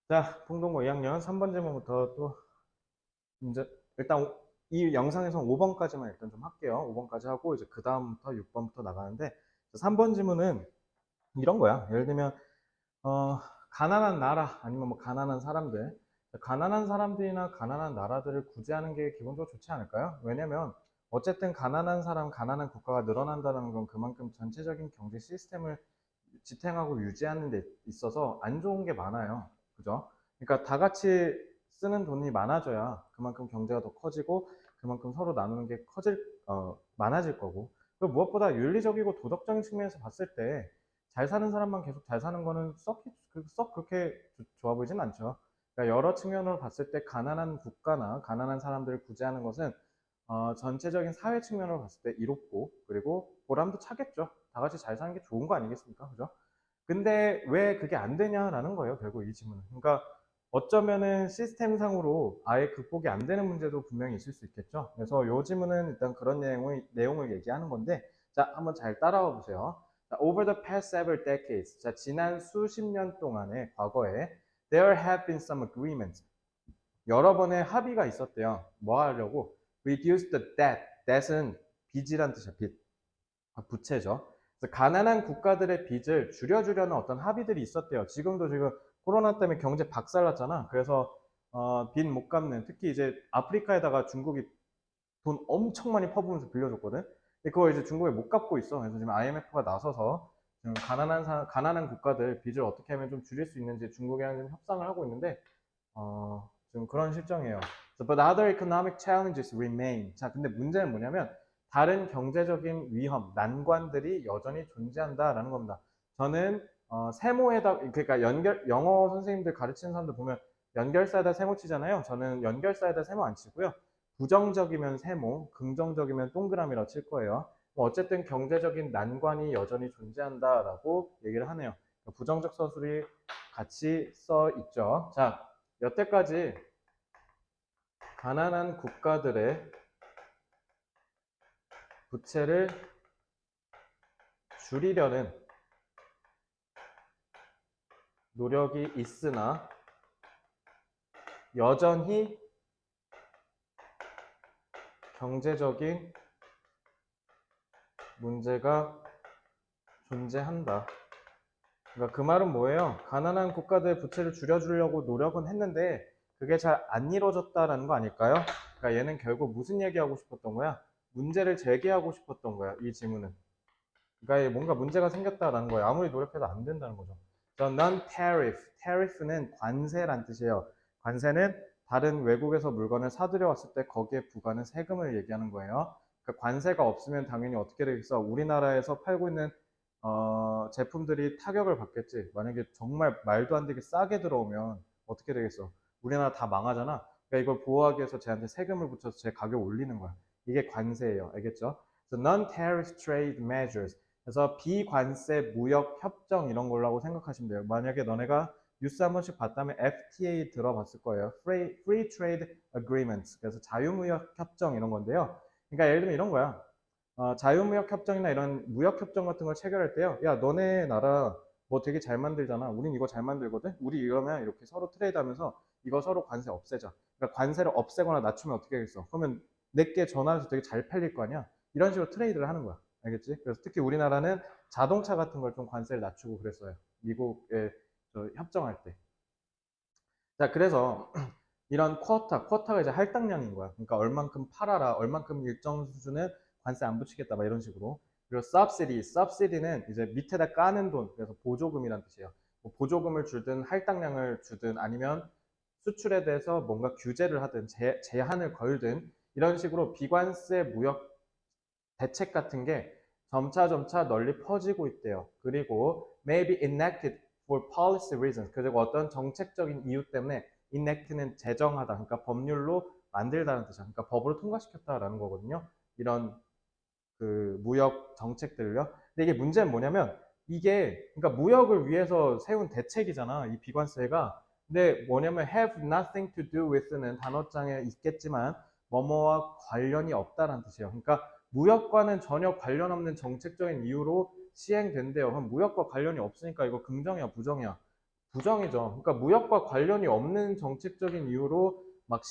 자, 풍동고 2학년 3번 질문부터 또 문제, 일단 이 영상에서 5번까지만 일단 좀 할게요. 5번까지 하고 이제 그 다음부터 6번부터 나가는데 3번 질문은 이런 거야. 예를 들면 가난한 나라 아니면 뭐 가난한 사람들, 가난한 사람들이나 가난한 나라들을 구제하는 게 기본적으로 좋지 않을까요? 왜냐면 어쨌든 가난한 사람, 가난한 국가가 늘어난다는 건 그만큼 전체적인 경제 시스템을 지탱하고 유지하는 데 있어서 안 좋은 게 많아요. 그죠? 그러니까 다 같이 쓰는 돈이 많아져야 그만큼 경제가 더 커지고 그만큼 서로 나누는 게 많아질 거고. 그리고 무엇보다 윤리적이고 도덕적인 측면에서 봤을 때 잘 사는 사람만 계속 잘 사는 거는 썩 그렇게 좋아 보이진 않죠. 그러니까 여러 측면으로 봤을 때 가난한 국가나 가난한 사람들을 구제하는 것은 전체적인 사회 측면으로 봤을 때 이롭고 그리고 보람도 차겠죠. 다 같이 잘 사는 게 좋은 거 아니겠습니까? 그죠? 근데 왜 그게 안 되냐라는 거예요, 결국 이 질문은. 그러니까 어쩌면은 시스템상으로 아예 극복이 안 되는 문제도 분명히 있을 수 있겠죠. 그래서 이 질문은 일단 그런 내용을 얘기하는 건데, 자, 한번 잘 따라와 보세요. 자, over the past several decades, 자, 지난 수십 년 동안의 과거에 there have been some agreements. 여러 번의 합의가 있었대요. 뭐 하려고? reduce the debt. debt은 빚이란 뜻이야, 빚. 부채죠. 그래서 가난한 국가들의 빚을 줄여주려는 어떤 합의들이 있었대요. 지금 코로나 때문에 경제 박살났잖아. 그래서 빚 못 갚는, 특히 이제 아프리카에다가 중국이 돈 엄청 많이 퍼부으면서 빌려줬거든. 근데 그거 이제 중국이 못 갚고 있어. 그래서 지금 IMF가 나서서 지금 가난한 국가들 빚을 어떻게 하면 좀 줄일 수 있는지 중국이랑 좀 협상을 하고 있는데 지금 그런 실정이에요. So, but other economic challenges remain. 자, 근데 문제는 뭐냐면 다른 경제적인 위험, 난관들이 여전히 존재한다라는 겁니다. 저는 세모에다 그러니까 영어 선생님들 가르치는 사람들 보면 연결사에다 세모 치잖아요. 저는 연결사에다 세모 안 치고요. 부정적이면 세모, 긍정적이면 동그라미라고 칠 거예요. 뭐 어쨌든 경제적인 난관이 여전히 존재한다라고 얘기를 하네요. 부정적 서술이 같이 써 있죠. 자, 여태까지 가난한 국가들의 부채를 줄이려는 노력이 있으나 여전히 경제적인 문제가 존재한다. 그러니까 그 말은 뭐예요? 가난한 국가들의 부채를 줄여주려고 노력은 했는데 그게 잘 안 이루어졌다라는 거 아닐까요? 그러니까 얘는 결국 무슨 얘기하고 싶었던 거야? 문제를 제기하고 싶었던 거야, 이 질문은. 그러니까 뭔가 문제가 생겼다라는 거예요. 아무리 노력해도 안 된다는 거죠. non-tariff, tariff는 관세란 뜻이에요. 관세는 다른 외국에서 물건을 사들여 왔을 때 거기에 부과하는 세금을 얘기하는 거예요. 그러니까 관세가 없으면 당연히 어떻게 되겠어? 우리나라에서 팔고 있는 제품들이 타격을 받겠지. 만약에 정말 말도 안 되게 싸게 들어오면 어떻게 되겠어? 우리나라 다 망하잖아. 그러니까 이걸 보호하기 위해서 쟤한테 세금을 붙여서 제 가격을 올리는 거야. 이게 관세예요. 알겠죠? So non-tariff trade measures. 그래서 비관세 무역 협정 이런 걸로 생각하시면 돼요. 만약에 너네가 뉴스 한 번씩 봤다면 FTA 들어봤을 거예요. Free Trade Agreements. 그래서 자유무역 협정 이런 건데요. 그러니까 예를 들면 이런 거야. 자유무역 협정이나 이런 무역 협정 같은 걸 체결할 때요. 야, 너네 나라 뭐 되게 잘 만들잖아. 우린 이거 잘 만들거든. 우리 이러면 이렇게 서로 트레이드하면서 이거 서로 관세 없애자. 그러니까 관세를 없애거나 낮추면 어떻게 하겠어? 그러면 내게 전화해서 되게 잘 팔릴 거 아니야. 이런 식으로 트레이드를 하는 거야. 알겠지? 그래서 특히 우리나라는 자동차 같은 걸 좀 관세를 낮추고 그랬어요. 미국에 협정할 때. 자, 그래서 이런 쿼터가 이제 할당량인 거야. 그러니까 얼만큼 팔아라, 얼만큼 일정 수준은 관세 안 붙이겠다, 막 이런 식으로. 그리고 subsidy는 이제 밑에다 까는 돈, 그래서 보조금이란 뜻이에요. 뭐 보조금을 주든 할당량을 주든 아니면 수출에 대해서 뭔가 규제를 하든 제한을 걸든 이런 식으로 비관세 무역 대책 같은 게 점차 널리 퍼지고 있대요. 그리고 maybe enacted for policy reasons. 그리고 어떤 정책적인 이유 때문에 enact는 제정하다. 그러니까 법률로 만들다는 뜻이야. 그러니까 법으로 통과시켰다라는 거거든요. 이런 그 무역 정책들을요. 근데 이게 문제는 뭐냐면 이게 그러니까 무역을 위해서 세운 대책이잖아. 이 비관세가. 근데 뭐냐면 have nothing to do with는 단어장에 있겠지만 뭐뭐와 관련이 없다라는 뜻이에요. 그러니까 무역과는 전혀 관련 없는 정책적인 이유로 시행된대요. 그럼 무역과 관련이 없으니까 이거 긍정이야, 부정이야? 부정이죠. 그러니까 무역과 관련이 없는 정책적인 이유로 막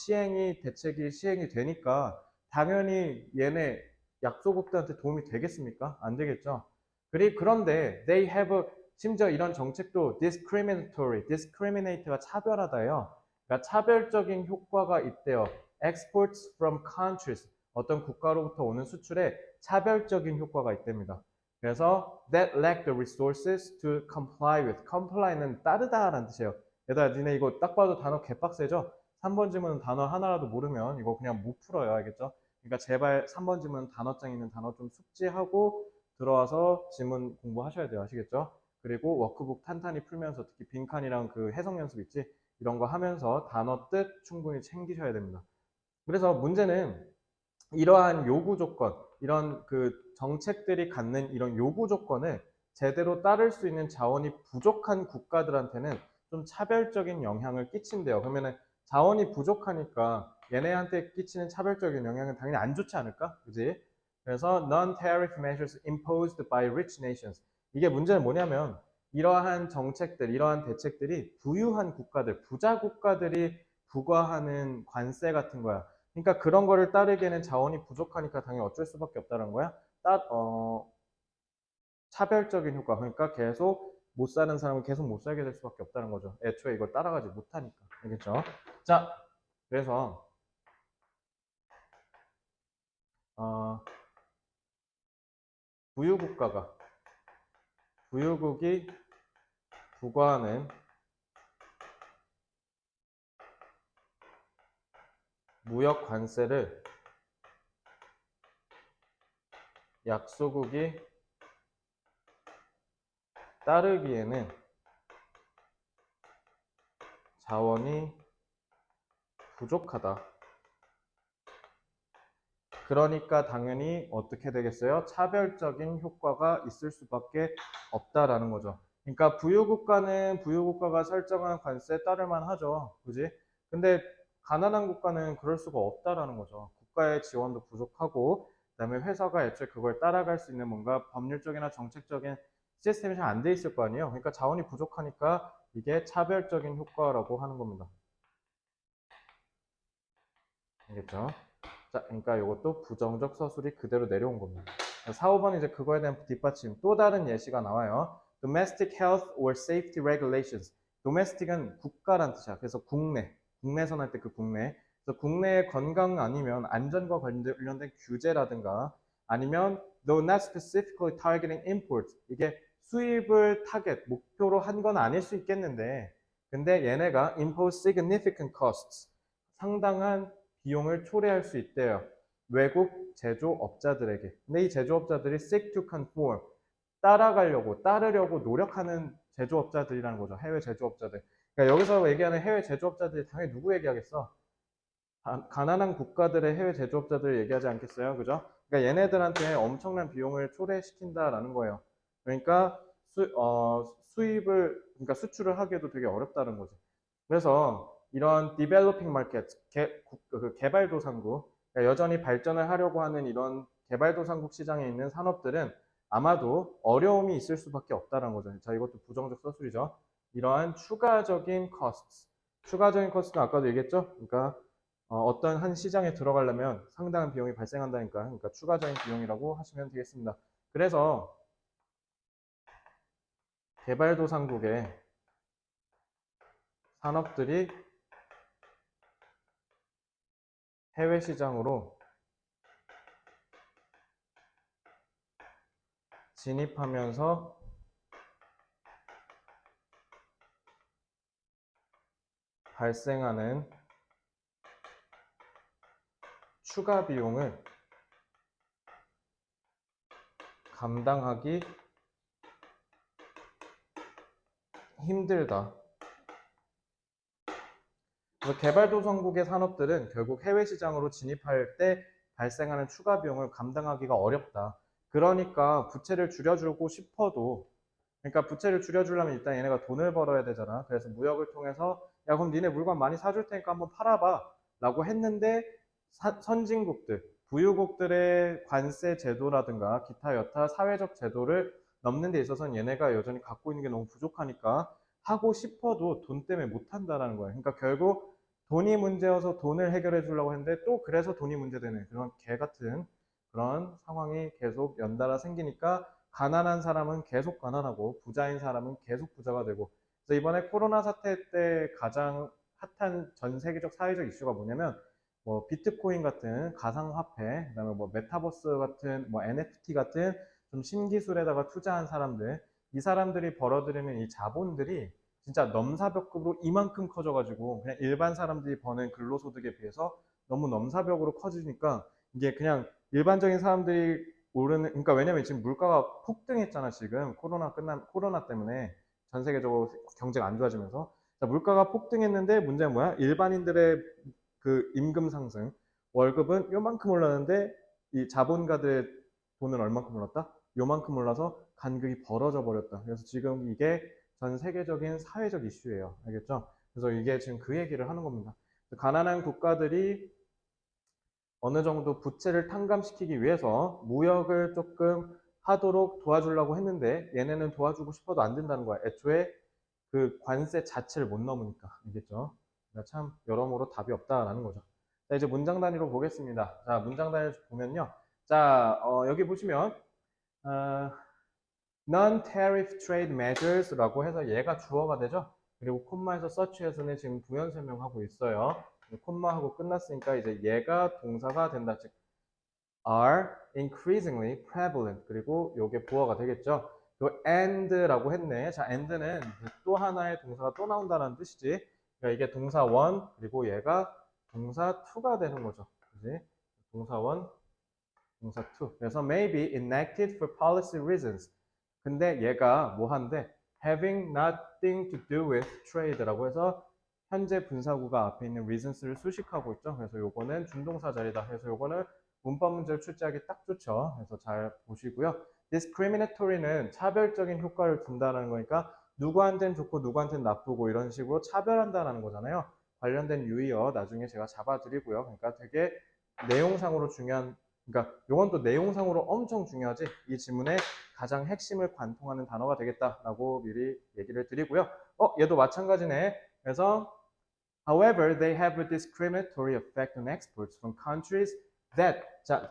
대책이 시행이 되니까 당연히 얘네 약소국들한테 도움이 되겠습니까? 안 되겠죠. 그런데 they have 심지어 이런 정책도 discriminate가 차별하다예요. 그러니까 차별적인 효과가 있대요. exports from countries 어떤 국가로부터 오는 수출에 차별적인 효과가 있답니다. 그래서 that lack the resources to comply with. comply는 따르다라는 뜻이에요. 얘들아, 니네 이거 딱 봐도 단어 개빡세죠? 3번 지문은 단어 하나라도 모르면 이거 그냥 못 풀어요. 알겠죠? 그러니까 제발 3번 지문 단어장 있는 단어 좀 숙지하고 들어와서 지문 공부하셔야 돼요. 아시겠죠? 그리고 워크북 탄탄히 풀면서 특히 빈칸이랑 그 해석 연습 있지? 이런 거 하면서 단어 뜻 충분히 챙기셔야 됩니다. 그래서 문제는 이러한 요구 조건, 이런 그 정책들이 갖는 이런 요구 조건을 제대로 따를 수 있는 자원이 부족한 국가들한테는 좀 차별적인 영향을 끼친대요. 그러면은 자원이 부족하니까 얘네한테 끼치는 차별적인 영향은 당연히 안 좋지 않을까? 그지? 그래서 non-tariff measures imposed by rich nations. 이게 문제는 뭐냐면 이러한 정책들, 이러한 대책들이 부유한 국가들, 부자 국가들이 부과하는 관세 같은 거야. 그러니까 그런 거를 따르기에는 자원이 부족하니까 당연히 어쩔 수밖에 없다는 거야. 차별적인 효과. 그러니까 계속 못 사는 사람은 계속 못 살게 될 수밖에 없다는 거죠. 애초에 이걸 따라가지 못하니까. 알겠죠? 자, 그래서 어, 부유국이 부과하는 무역 관세를 약소국이 따르기에는 자원이 부족하다. 그러니까 당연히 어떻게 되겠어요? 차별적인 효과가 있을 수밖에 없다라는 거죠. 그러니까 부유국가가 설정한 관세에 따를만 하죠. 그지? 근데 가난한 국가는 그럴 수가 없다라는 거죠. 국가의 지원도 부족하고, 그다음에 회사가 애초에 그걸 따라갈 수 있는 뭔가 법률적이나 정책적인 시스템이 잘 안 돼 있을 거 아니에요. 그러니까 자원이 부족하니까 이게 차별적인 효과라고 하는 겁니다. 알겠죠? 자, 그러니까 이것도 부정적 서술이 그대로 내려온 겁니다. 4, 5번 이제 그거에 대한 뒷받침. 또 다른 예시가 나와요. Domestic health or safety regulations. Domestic은 국가란 뜻이야. 그래서 국내선 할 때 그 국내. 그래서 국내의 건강 아니면 안전과 관련된 규제라든가 아니면 though not specifically targeting imports. 이게 수입을 목표로 한 건 아닐 수 있겠는데 근데 얘네가 impose significant costs. 상당한 비용을 초래할 수 있대요. 외국 제조업자들에게. 근데 이 제조업자들이 seek to conform, 따르려고 노력하는 제조업자들이라는 거죠. 해외 제조업자들. 그러니까 여기서 얘기하는 해외 제조업자들이 당연히 누구 얘기하겠어? 가난한 국가들의 해외 제조업자들 얘기하지 않겠어요? 그죠? 그러니까 얘네들한테 엄청난 비용을 초래시킨다라는 거예요. 그러니까 그러니까 수출을 하기에도 되게 어렵다는 거죠. 그래서 이런 developing market, 개발도상국, 그러니까 여전히 발전을 하려고 하는 이런 개발도상국 시장에 있는 산업들은 아마도 어려움이 있을 수밖에 없다는 거죠. 자, 이것도 부정적 서술이죠. 이러한 추가적인 cost는 아까도 얘기했죠. 그러니까 어떤 한 시장에 들어가려면 상당한 비용이 발생한다니까. 그러니까 추가적인 비용이라고 하시면 되겠습니다. 그래서 개발도상국의 산업들이 해외 시장으로 진입하면서 발생하는 추가 비용을 감당하기 힘들다. 그래서 개발도상국의 산업들은 결국 해외 시장으로 진입할 때 발생하는 추가 비용을 감당하기가 어렵다. 그러니까 부채를 줄여주고 싶어도 그러니까 부채를 줄여주려면 일단 얘네가 돈을 벌어야 되잖아. 그래서 무역을 통해서 야 그럼 니네 물건 많이 사줄 테니까 한번 팔아봐 라고 했는데 선진국들, 부유국들의 관세 제도라든가 기타 여타 사회적 제도를 넘는 데 있어서는 얘네가 여전히 갖고 있는 게 너무 부족하니까 하고 싶어도 돈 때문에 못 한다라는 거예요. 그러니까 결국 돈이 문제여서 돈을 해결해 주려고 했는데 또 그래서 돈이 문제되는 그런 개 같은 그런 상황이 계속 연달아 생기니까 가난한 사람은 계속 가난하고 부자인 사람은 계속 부자가 되고. 그래서 이번에 코로나 사태 때 가장 핫한 전 세계적 사회적 이슈가 뭐냐면 뭐 비트코인 같은 가상화폐, 그다음에 뭐 메타버스 같은 뭐 NFT 같은 좀 신기술에다가 투자한 사람들, 이 사람들이 벌어들이는 이 자본들이 진짜 넘사벽급으로 이만큼 커져가지고 그냥 일반 사람들이 버는 근로소득에 비해서 너무 넘사벽으로 커지니까 이게 그냥 일반적인 사람들이 오르는, 그러니까 왜냐면 지금 물가가 폭등했잖아. 지금 코로나 때문에 전 세계적으로 경제가 안 좋아지면서. 자, 물가가 폭등했는데 문제는 뭐야? 일반인들의 그 임금 상승, 월급은 요만큼 올랐는데 이 자본가들의 돈은 얼만큼 올랐다? 요만큼 올라서 간극이 벌어져 버렸다. 그래서 지금 이게 전 세계적인 사회적 이슈예요. 알겠죠? 그래서 이게 지금 그 얘기를 하는 겁니다. 가난한 국가들이 어느 정도 부채를 탕감시키기 위해서 무역을 조금 하도록 도와주려고 했는데 얘네는 도와주고 싶어도 안 된다는 거야. 애초에 그 관세 자체를 못 넘으니까. 알겠죠? 그러니까 참 여러모로 답이 없다라는 거죠. 자, 이제 문장 단위로 보겠습니다. 자, 문장 단위로 보면요. 자, 여기 보시면 non-tariff trade measures라고 해서 얘가 주어가 되죠. 그리고 콤마에서 such에서는 지금 부연 설명하고 있어요. 콤마하고 끝났으니까 이제 얘가 동사가 된다. 즉 are increasingly prevalent. 그리고 요게 부어가 되겠죠. 요 and라고 했네. 자, and는 또 하나의 동사가 또 나온다는 뜻이지. 그러니까 이게 동사 1 그리고 얘가 동사 2가 되는 거죠. 그지? 동사 1, 동사 2. 그래서 may be enacted for policy reasons. 근데 얘가 뭐 한데 having nothing to do with trade라고 해서 현재 분사구가 앞에 있는 reasons를 수식하고 있죠. 그래서 요거는 준동사 자리다. 그래서 요거는 문법 문제를 출제하기 딱 좋죠. 그래서 잘 보시고요. discriminatory는 차별적인 효과를 둔다는 거니까 누구한테는 좋고 누구한테는 나쁘고 이런 식으로 차별한다는 거잖아요. 관련된 유의어 나중에 제가 잡아드리고요. 그러니까 되게 내용상으로 중요한, 그러니까 요건 또 내용상으로 엄청 중요하지. 이 지문의 가장 핵심을 관통하는 단어가 되겠다라고 미리 얘기를 드리고요. 얘도 마찬가지네. 그래서 however, they have a discriminatory effect on exports from countries that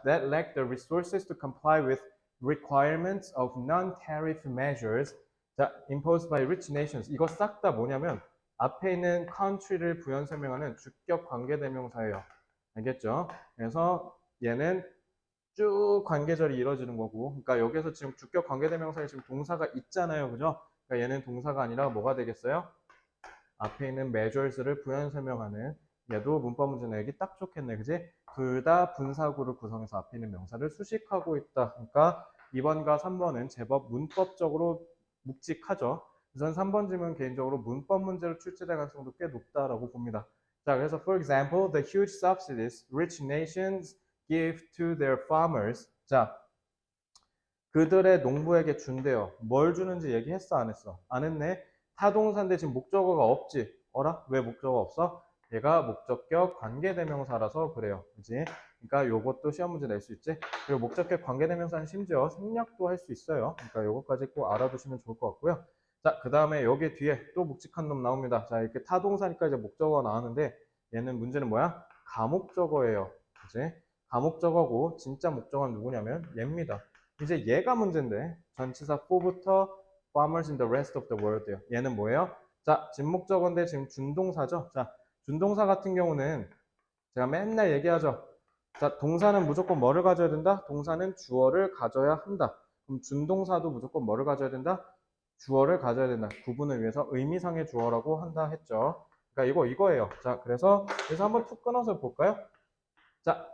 lack the resources to comply with requirements of non-tariff measures imposed by rich nations. 이거 싹 다 뭐냐면 앞에 있는 country를 부연 설명하는 주격 관계대명사예요. 알겠죠? 그래서 얘는 쭉 관계절이 이루어지는 거고, 그러니까 여기서 지금 주격 관계대명사에 지금 동사가 있잖아요, 그죠? 그러니까 얘는 동사가 아니라 뭐가 되겠어요? 앞에 있는 measures를 부연 설명하는, 얘도 문법 문제 내기 딱 좋겠네, 그지? 둘 다 분사구를 구성해서 앞에 있는 명사를 수식하고 있다. 그러니까 2번과 3번은 제법 문법적으로 묵직하죠. 우선 3번 질문 개인적으로 문법 문제로 출제될 가능성도 꽤 높다라고 봅니다. 자, 그래서 for example, the huge subsidies rich nations give to their farmers. 자, 그들의 농부에게 준대요. 뭘 주는지 얘기했어, 안 했어? 안 했네. 타동사인데 지금 목적어가 없지. 어라? 왜 목적어 없어? 얘가 목적격 관계대명사라서 그래요. 그지? 그러니까 요것도 시험 문제 낼 수 있지. 그리고 목적격 관계대명사는 심지어 생략도 할 수 있어요. 그러니까 요것까지 꼭 알아두시면 좋을 것 같고요. 자, 그 다음에 여기 뒤에 또 묵직한 놈 나옵니다. 자, 이렇게 타동사니까 이제 목적어가 나왔는데 얘는 문제는 뭐야? 가목적어예요. 그지? 가목적어고 진짜 목적어는 누구냐면 얘입니다. 이제 얘가 문제인데 전치사 for부터 farmers in the rest of the world예요. 얘는 뭐예요? 자, 진목적어인데 지금 준동사죠. 자, 준동사 같은 경우는 제가 맨날 얘기하죠. 자, 동사는 무조건 뭐를 가져야 된다? 동사는 주어를 가져야 한다. 그럼 준동사도 무조건 뭐를 가져야 된다? 주어를 가져야 된다. 구분을 위해서 의미상의 주어라고 한다 했죠. 그러니까 이거예요. 자, 그래서 한번 툭 끊어서 볼까요? 자,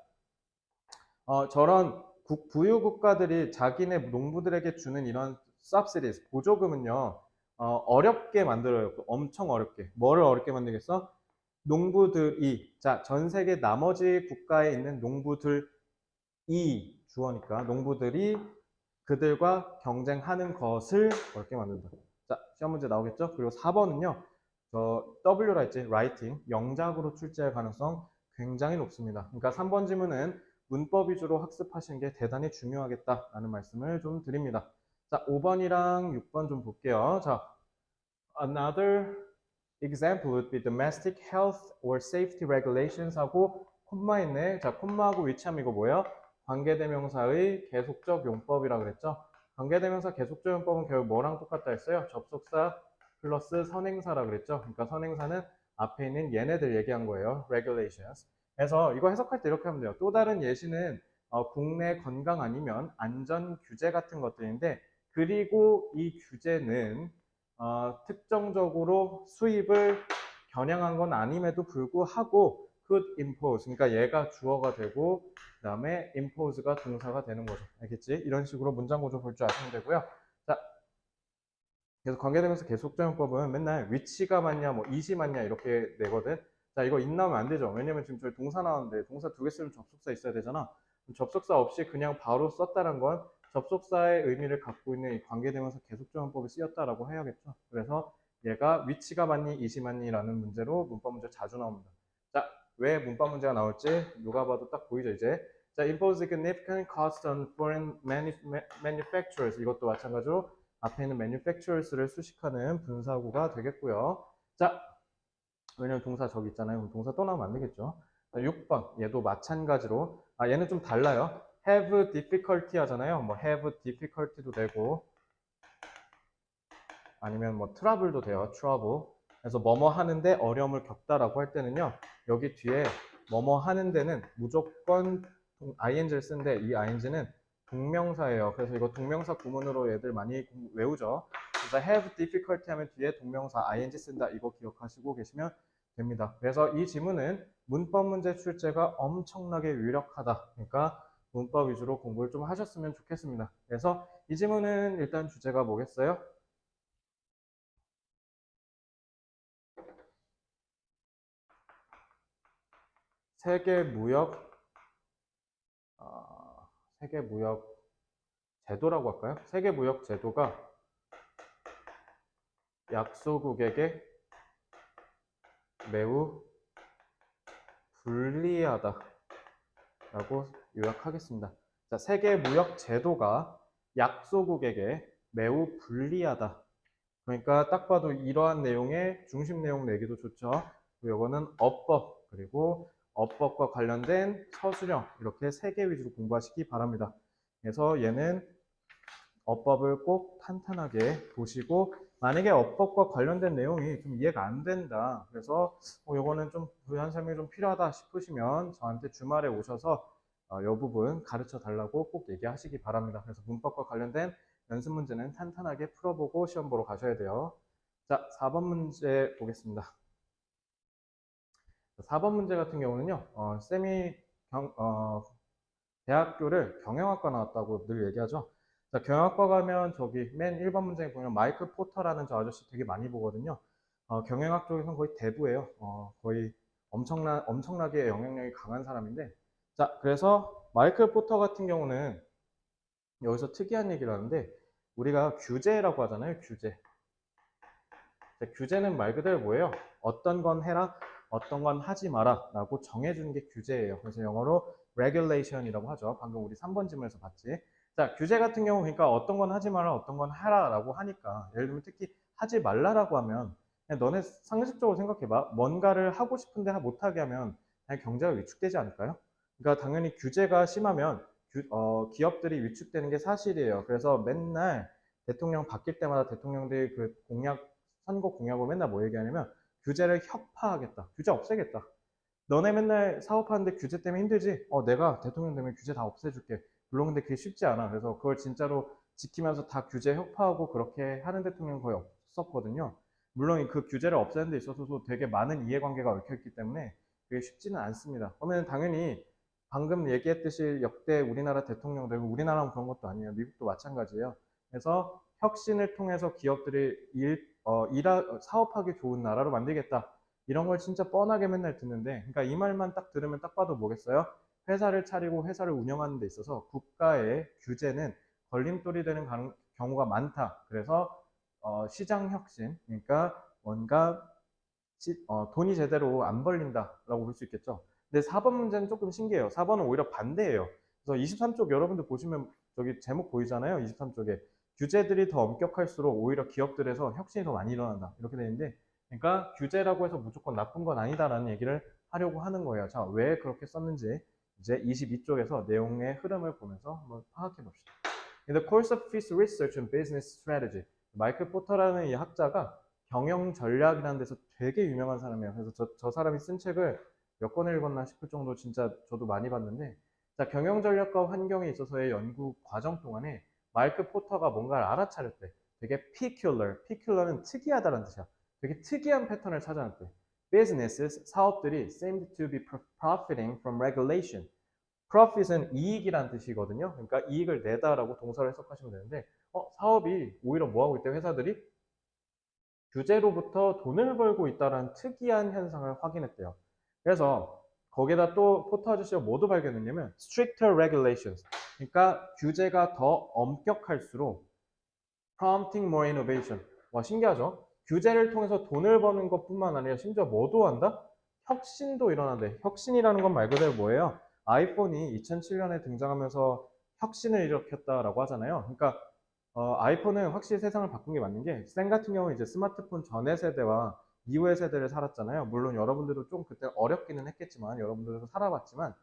저런 부유 국가들이 자기네 농부들에게 주는 이런 subsidies, 보조금은요, 어렵게 만들어요. 엄청 어렵게. 뭐를 어렵게 만들겠어? 농부들이, 자, 전 세계 나머지 국가에 있는 농부들이 주어니까 농부들이 그들과 경쟁하는 것을 어렵게 만든다. 자, 시험 문제 나오겠죠? 그리고 4번은요, W라 했지, writing, 영작으로 출제할 가능성 굉장히 높습니다. 그러니까 3번 질문은 문법 위주로 학습하시는 게 대단히 중요하겠다라는 말씀을 좀 드립니다. 자, 5번이랑 6번 좀 볼게요. 자, Another example would be domestic health or safety regulations 하고 콤마 있네. 자, 콤마하고 위치하면 이거 뭐예요? 관계대명사의 계속적 용법이라 그랬죠. 관계대명사 계속적 용법은 결국 뭐랑 똑같다 했어요? 접속사 플러스 선행사라 그랬죠. 그러니까 선행사는 앞에 있는 얘네들 얘기한 거예요. regulations. 그래서 이거 해석할 때 이렇게 하면 돼요. 또 다른 예시는 국내 건강 아니면 안전 규제 같은 것들인데, 그리고 이 규제는 특정적으로 수입을 겨냥한 건 아님에도 불구하고 could impose, 그러니까 얘가 주어가 되고 그 다음에 impose가 동사가 되는 거죠. 알겠지? 이런 식으로 문장 구조 볼 줄 아시면 되고요. 자, 그래서 관계대명사 계속적용법은 맨날 위치가 맞냐, 뭐 이시 맞냐 이렇게 내거든. 자, 이거 인 나오면 안 되죠. 왜냐면 지금 저희 동사 나왔는데 동사 두 개 쓰면 접속사 있어야 되잖아. 접속사 없이 그냥 바로 썼다는 건 접속사의 의미를 갖고 있는 이 관계대명사 계속적용법이 쓰였다라고 해야겠죠. 그래서 얘가 위치가 맞니, 이시 맞니라는 문제로 문법 문제 자주 나옵니다. 자, 왜 문법 문제가 나올지 누가 봐도 딱 보이죠, 이제. 자, impose significant cost on foreign manufacturers. 이것도 마찬가지로 앞에 있는 manufacturers를 수식하는 분사구가 되겠고요. 자, 왜냐면 동사 저기 있잖아요. 그럼 동사 또 나오면 안 되겠죠. 자, 6번 얘도 마찬가지로 얘는 좀 달라요. have difficulty 하잖아요. 뭐 have difficulty도 되고 아니면 뭐 trouble도 돼요. trouble. 그래서 뭐뭐 하는데 어려움을 겪다라고 할 때는요. 여기 뒤에 뭐뭐 하는 데는 무조건 ing를 쓰는데 이 ing는 동명사예요. 그래서 이거 동명사 구문으로 얘들 많이 외우죠. 그래서 have difficulty 하면 뒤에 동명사 ing 쓴다. 이거 기억하시고 계시면 됩니다. 그래서 이 지문은 문법 문제 출제가 엄청나게 유력하다. 그러니까 문법 위주로 공부를 좀 하셨으면 좋겠습니다. 그래서 이 지문은 일단 주제가 뭐겠어요? 세계 무역 세계 무역 제도라고 할까요? 세계 무역 제도가 약소국에게 매우 불리하다 라고 요약하겠습니다. 자, 세계 무역 제도가 약소국에게 매우 불리하다. 그러니까 딱 봐도 이러한 내용의 중심 내용 내기도 좋죠. 이거는 어법, 그리고 어법과 관련된 서술형 이렇게 세 개 위주로 공부하시기 바랍니다. 그래서 얘는 어법을 꼭 탄탄하게 보시고, 만약에 어법과 관련된 내용이 좀 이해가 안 된다. 그래서 이거는 좀 부연 설명이 좀 필요하다 싶으시면 저한테 주말에 오셔서 이 부분 가르쳐 달라고 꼭 얘기하시기 바랍니다. 그래서 문법과 관련된 연습 문제는 탄탄하게 풀어보고 시험 보러 가셔야 돼요. 자, 4번 문제 보겠습니다. 4번 문제 같은 경우는요, 쌤이 대학교를 경영학과 나왔다고 늘 얘기하죠. 자, 경영학과 가면 저기 맨 1번 문제에 보면 마이클 포터라는 저 아저씨 되게 많이 보거든요. 경영학 쪽에서는 거의 대부예요. 거의 엄청나게 영향력이 강한 사람인데, 자, 그래서 마이클 포터 같은 경우는 여기서 특이한 얘기를 하는데, 우리가 규제라고 하잖아요, 규제. 자, 규제는 말 그대로 뭐예요? 어떤 건 해라, 어떤 건 하지 마라 라고 정해주는 게 규제예요. 그래서 영어로 regulation이라고 하죠. 방금 우리 3번 질문에서 봤지. 자, 규제 같은 경우 그러니까 어떤 건 하지 마라, 어떤 건 하라 라고 하니까, 예를 들면 특히 하지 말라라고 하면 그냥 너네 상식적으로 생각해봐. 뭔가를 하고 싶은데 못하게 하면 그냥 경제가 위축되지 않을까요? 그러니까 당연히 규제가 심하면 기업들이 위축되는 게 사실이에요. 그래서 맨날 대통령 바뀔 때마다 대통령들이 그 선거 공약으로 맨날 뭐 얘기하냐면 규제를 혁파하겠다. 규제 없애겠다. 너네 맨날 사업하는데 규제 때문에 힘들지? 내가 대통령 되면 규제 다 없애줄게. 물론 근데 그게 쉽지 않아. 그래서 그걸 진짜로 지키면서 다 규제 혁파하고 그렇게 하는 대통령은 거의 없었거든요. 물론 그 규제를 없애는 데 있어서도 되게 많은 이해관계가 얽혀있기 때문에 그게 쉽지는 않습니다. 그러면 당연히 방금 얘기했듯이 역대 우리나라 대통령들, 우리나라는 그런 것도 아니에요. 미국도 마찬가지예요. 그래서 혁신을 통해서 기업들이 사업하기 좋은 나라로 만들겠다. 이런 걸 진짜 뻔하게 맨날 듣는데, 그러니까 이 말만 딱 들으면 딱 봐도 뭐겠어요? 회사를 차리고 회사를 운영하는 데 있어서 국가의 규제는 걸림돌이 되는 경우가 많다. 그래서 시장 혁신, 그러니까 뭔가 돈이 제대로 안 벌린다라고 볼 수 있겠죠. 근데 4번 문제는 조금 신기해요. 4번은 오히려 반대예요. 그래서 23쪽 여러분들 보시면 저기 제목 보이잖아요. 23쪽에 규제들이 더 엄격할수록 오히려 기업들에서 혁신이 더 많이 일어난다. 이렇게 되는데, 그러니까 규제라고 해서 무조건 나쁜 건 아니다라는 얘기를 하려고 하는 거예요. 자, 왜 그렇게 썼는지 이제 22쪽에서 내용의 흐름을 보면서 한번 파악해 봅시다. In the course of his research on business strategy, 마이클 포터라는 이 학자가 경영 전략이라는 데서 되게 유명한 사람이에요. 그래서 저 사람이 쓴 책을 몇 권을 읽었나 싶을 정도로 진짜 저도 많이 봤는데, 자, 경영 전략과 환경에 있어서의 연구 과정 동안에 마이클 포터가 뭔가를 알아차렸대. 되게 peculiar는 특이하다는 뜻이야. 되게 특이한 패턴을 찾아냈대. Businesses, 사업들이 seemed to be profiting from regulation. profit은 이익이란 뜻이거든요. 그러니까 이익을 내다라고 동사를 해석하시면 되는데, 사업이 오히려 뭐 하고 있대? 회사들이 규제로부터 돈을 벌고 있다는 특이한 현상을 확인했대요. 그래서 거기다 또 포터 아저씨가 뭐도 발견했냐면 stricter regulations. 그러니까 규제가 더 엄격할수록 prompting more innovation. 와, 신기하죠? 규제를 통해서 돈을 버는 것뿐만 아니라 심지어 뭐도 한다? 혁신도 일어난대. 혁신이라는 건 말 그대로 뭐예요? 아이폰이 2007년에 등장하면서 혁신을 일으켰다라고 하잖아요. 그러니까 아이폰은 확실히 세상을 바꾼 게 맞는 게, 쌤 같은 경우는 이제 스마트폰 전의 세대와 이후의 세대를 살았잖아요. 물론 여러분들도 좀 그때 어렵기는 했겠지만, 여러분들도 살아봤지만,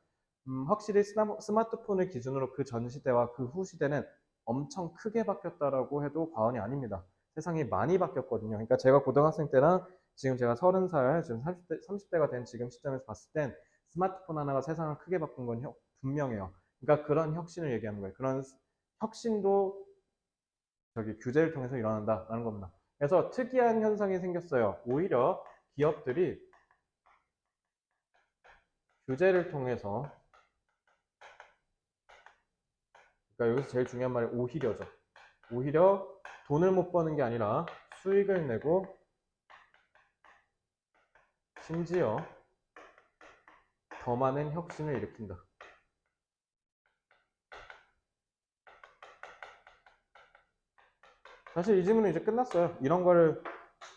확실히 스마트폰을 기준으로 그 전 시대와 그 후 시대는 엄청 크게 바뀌었다라고 해도 과언이 아닙니다. 세상이 많이 바뀌었거든요. 그러니까 제가 고등학생 때랑 지금 제가 30살, 지금 30대가 된 지금 시점에서 봤을 땐 스마트폰 하나가 세상을 크게 바꾼 건 분명해요. 그러니까 그런 혁신을 얘기하는 거예요. 그런 혁신도 규제를 통해서 일어난다라는 겁니다. 그래서 특이한 현상이 생겼어요. 오히려 기업들이 규제를 통해서, 그러니까 여기서 제일 중요한 말이 오히려죠. 오히려 돈을 못 버는 게 아니라 수익을 내고 심지어 더 많은 혁신을 일으킨다. 사실 이 질문은 이제 끝났어요. 이런 거를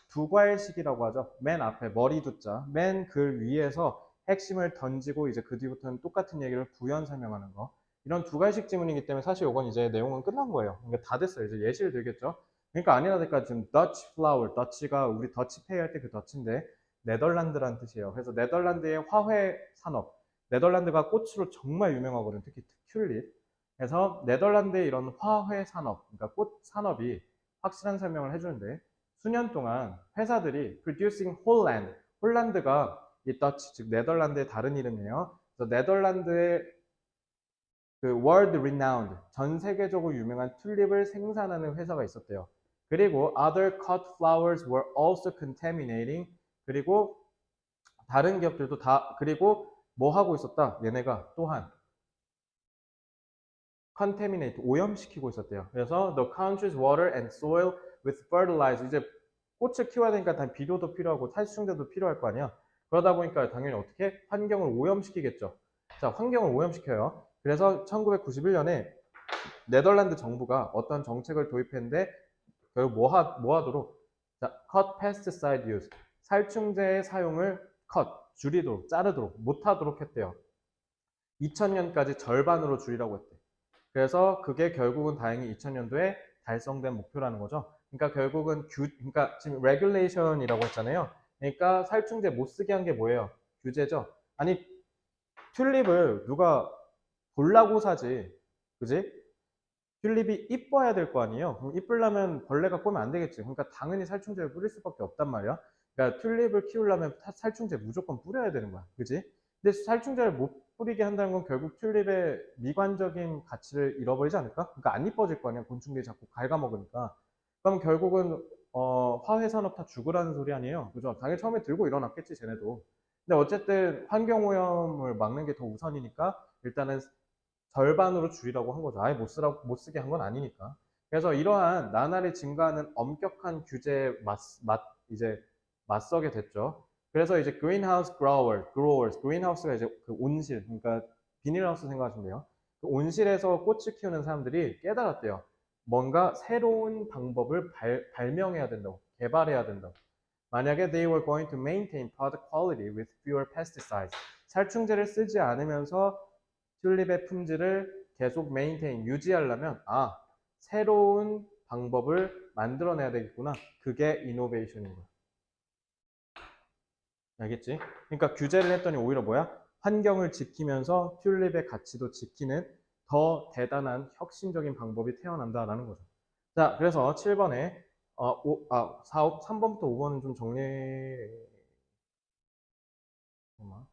두괄식이라고 하죠. 맨 앞에 머리 두자, 맨 글 위에서 핵심을 던지고 이제 그 뒤부터는 똑같은 얘기를 부연 설명하는 거. 이런 두괄식 지문이기 때문에 사실 이건 이제 내용은 끝난 거예요. 그러니까 다 됐어요. 이제 예시를 들겠죠. 그러니까 아니나 될까 지금 Dutch flower, Dutch가 우리 더치페이 할 때 그 더치인데 네덜란드라는 뜻이에요. 그래서 네덜란드의 화훼 산업, 네덜란드가 꽃으로 정말 유명하거든요. 특히 튤립. 그래서 네덜란드의 이런 화훼 산업, 그러니까 꽃 산업이 확실한 설명을 해주는데, 수년 동안 회사들이 producing Holland, 홀란드가 이 더치, 즉 네덜란드의 다른 이름이에요. 그래서 네덜란드의 그 world renowned, 전 세계적으로 유명한 튤립을 생산하는 회사가 있었대요. 그리고 other cut flowers were also contaminating, 그리고 다른 기업들도 다, 그리고 뭐 하고 있었다? 얘네가 또한 contaminate, 오염시키고 있었대요. 그래서 the country's water and soil with fertilizer, 이제 꽃을 키워야 되니까 단 비료도 필요하고 탈수증제도 필요할 거 아니야. 그러다 보니까 당연히 어떻게? 환경을 오염시키겠죠. 자, 환경을 오염시켜요. 그래서 1991년에 네덜란드 정부가 어떤 정책을 도입했는데 결국 뭐 하도록? 자, cut pesticide use, 살충제의 사용을 줄이도록, 자르도록, 못하도록 했대요. 2000년까지 절반으로 줄이라고 했대. 그래서 그게 결국은 다행히 2000년도에 달성된 목표라는 거죠. 그러니까 결국은 그러니까 지금 regulation이라고 했잖아요. 그러니까 살충제 못 쓰게 한 게 뭐예요? 규제죠. 아니, 튤립을 누가 보려고 사지, 그지? 튤립이 이뻐야 될 거 아니에요. 그럼 이쁘려면 벌레가 꼬면 안 되겠지. 그러니까 당연히 살충제를 뿌릴 수밖에 없단 말이야. 그러니까 튤립을 키우려면 살충제 무조건 뿌려야 되는 거야, 그지? 근데 살충제를 못 뿌리게 한다는 건 결국 튤립의 미관적인 가치를 잃어버리지 않을까? 그러니까 안 이뻐질 거 아니야. 곤충들이 자꾸 갉아먹으니까. 그럼 결국은 화훼 산업 다 죽으라는 소리 아니에요. 그죠? 당연히 처음에 들고 일어났겠지, 쟤네도. 근데 어쨌든 환경 오염을 막는 게 더 우선이니까 일단은 절반으로 줄이라고 한 거죠. 아예 못 쓰게 한 건 아니니까. 그래서 이러한 나날이 증가하는 엄격한 규제에 이제 맞서게 됐죠. 그래서 이제 greenhouse가 이제 그 온실, 그러니까 비닐하우스 생각하시면 돼요. 그 온실에서 꽃을 키우는 사람들이 깨달았대요. 뭔가 새로운 방법을 발명해야 된다고, 개발해야 된다고. 만약에 they were going to maintain product quality with fewer pesticides, 살충제를 쓰지 않으면서 튤립의 품질을 계속 유지하려면 새로운 방법을 만들어내야 되겠구나. 그게 이노베이션인 거야. 알겠지? 그러니까 규제를 했더니 오히려 뭐야? 환경을 지키면서 튤립의 가치도 지키는 더 대단한 혁신적인 방법이 태어난다라는 거죠. 자, 그래서 7번에 3번부터 5번은 좀 정리. 잠깐만.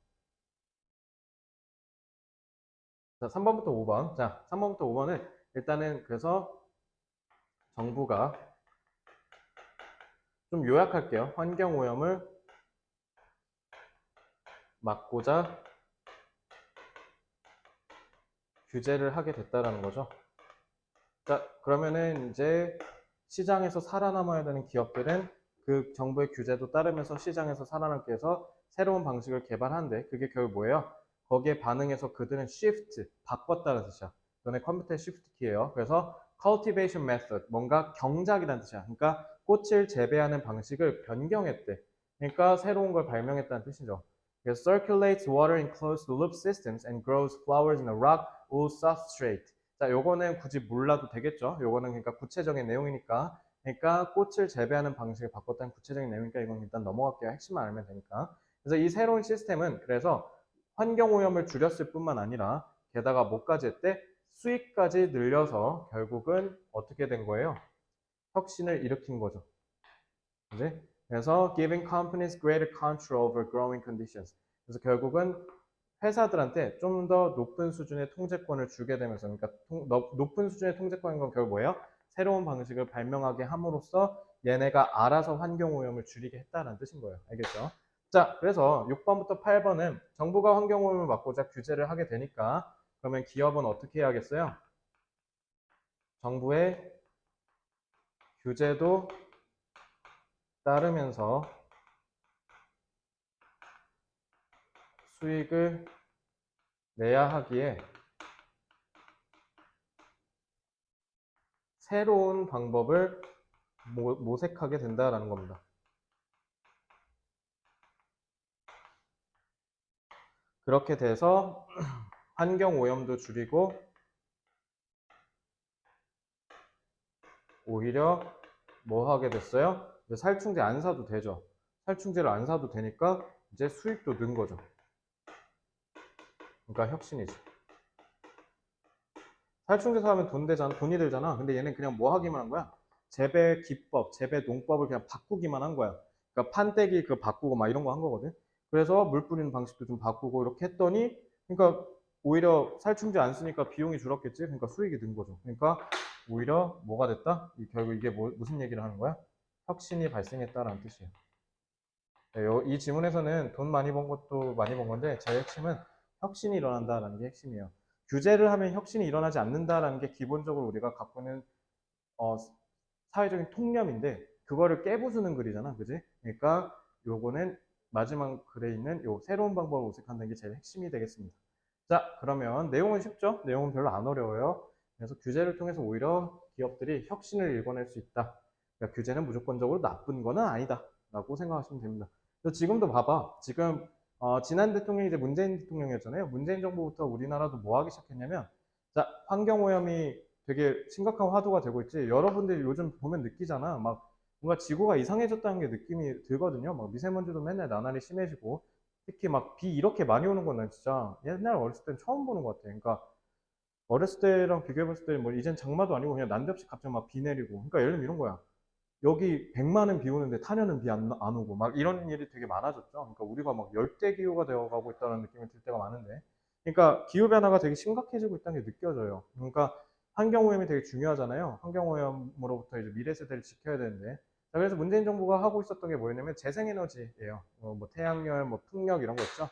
자, 3번부터 5번. 자, 3번부터 5번은 일단은 그래서 정부가 좀 요약할게요. 환경 오염을 막고자 규제를 하게 됐다라는 거죠. 자, 그러면은 이제 시장에서 살아남아야 되는 기업들은 그 정부의 규제도 따르면서 시장에서 살아남기 위해서 새로운 방식을 개발하는데 그게 결국 뭐예요? 거기에 반응해서 그들은 shift, 바꿨다는 뜻이야. 너네 컴퓨터의 shift 키예요. 그래서 cultivation method, 뭔가 경작이라는 뜻이야. 그러니까 꽃을 재배하는 방식을 변경했대. 그러니까 새로운 걸 발명했다는 뜻이죠. 그래서 circulates water in closed loop systems and grows flowers in a rock wool substrate. 자, 요거는 굳이 몰라도 되겠죠. 요거는 그러니까 구체적인 내용이니까. 그러니까 꽃을 재배하는 방식을 바꿨다는 구체적인 내용이니까 이건 일단 넘어갈게요. 핵심만 알면 되니까. 그래서 이 새로운 시스템은 그래서 환경오염을 줄였을 뿐만 아니라 게다가 뭐까지 했대? 수익까지 늘려서 결국은 어떻게 된 거예요? 혁신을 일으킨 거죠. 그지? 그래서 giving companies greater control over growing conditions. 그래서 결국은 회사들한테 좀 더 높은 수준의 통제권을 주게 되면서, 그러니까 높은 수준의 통제권인 건 결국 뭐예요? 새로운 방식을 발명하게 함으로써 얘네가 알아서 환경오염을 줄이게 했다는 뜻인 거예요. 알겠죠? 자, 그래서 6번부터 8번은 정부가 환경오염을 막고자 규제를 하게 되니까 그러면 기업은 어떻게 해야겠어요? 정부의 규제도 따르면서 수익을 내야 하기에 새로운 방법을 모색하게 된다라는 겁니다. 그렇게 돼서 환경 오염도 줄이고 오히려 뭐 하게 됐어요? 이제 살충제 안 사도 되죠. 살충제를 안 사도 되니까 이제 수익도 는 거죠. 그러니까 혁신이지. 살충제 사면 돈이 들잖아. 근데 얘는 그냥 뭐 하기만 한 거야? 재배 기법, 재배 농법을 그냥 바꾸기만 한 거야. 그러니까 판때기 그 바꾸고 막 이런 거 한 거거든. 그래서 물 뿌리는 방식도 좀 바꾸고 이렇게 했더니, 그러니까 오히려 살충제 안 쓰니까 비용이 줄었겠지. 그러니까 수익이 는 거죠. 그러니까 오히려 뭐가 됐다? 결국 이게 무슨 얘기를 하는 거야? 혁신이 발생했다라는 뜻이에요. 네, 이 지문에서는 돈 많이 번 것도 많이 번 건데 제 핵심은 혁신이 일어난다라는 게 핵심이에요. 규제를 하면 혁신이 일어나지 않는다라는 게 기본적으로 우리가 갖고 있는 어, 사회적인 통념인데 그거를 깨부수는 글이잖아, 그지? 그러니까 요거는 마지막 글에 있는 요 새로운 방법을 모색한다는 게 제일 핵심이 되겠습니다. 자, 그러면 내용은 쉽죠? 내용은 별로 안 어려워요. 그래서 규제를 통해서 오히려 기업들이 혁신을 일궈낼 수 있다. 그러니까 규제는 무조건적으로 나쁜 거는 아니다라고 생각하시면 됩니다. 그래서 지금도 봐봐. 지금 지난 대통령이 이제 문재인 대통령이었잖아요. 문재인 정부부터 우리나라도 뭐 하기 시작했냐면, 자, 환경오염이 되게 심각한 화두가 되고 있지. 여러분들이 요즘 보면 느끼잖아. 막 뭔가 지구가 이상해졌다는 게 느낌이 들거든요. 막 미세먼지도 맨날 나날이 심해지고, 특히 막 비 이렇게 많이 오는 건 난 진짜 옛날 어렸을 땐 처음 보는 것 같아. 그러니까 어렸을 때랑 비교해봤을 때 뭐 이젠 장마도 아니고 그냥 난데없이 갑자기 막 비 내리고. 그러니까 예를 들면 이런 거야. 여기 100만은 비 오는데 타년은 비 안 오고 막 이런 일이 되게 많아졌죠. 그러니까 우리가 막 열대 기후가 되어가고 있다는 느낌이 들 때가 많은데, 그러니까 기후 변화가 되게 심각해지고 있다는 게 느껴져요. 그러니까 환경 오염이 되게 중요하잖아요. 환경 오염으로부터 이제 미래 세대를 지켜야 되는데, 자, 그래서 문재인 정부가 하고 있었던 게 뭐였냐면 재생에너지예요. 뭐 태양열, 뭐 풍력 이런 거 있죠.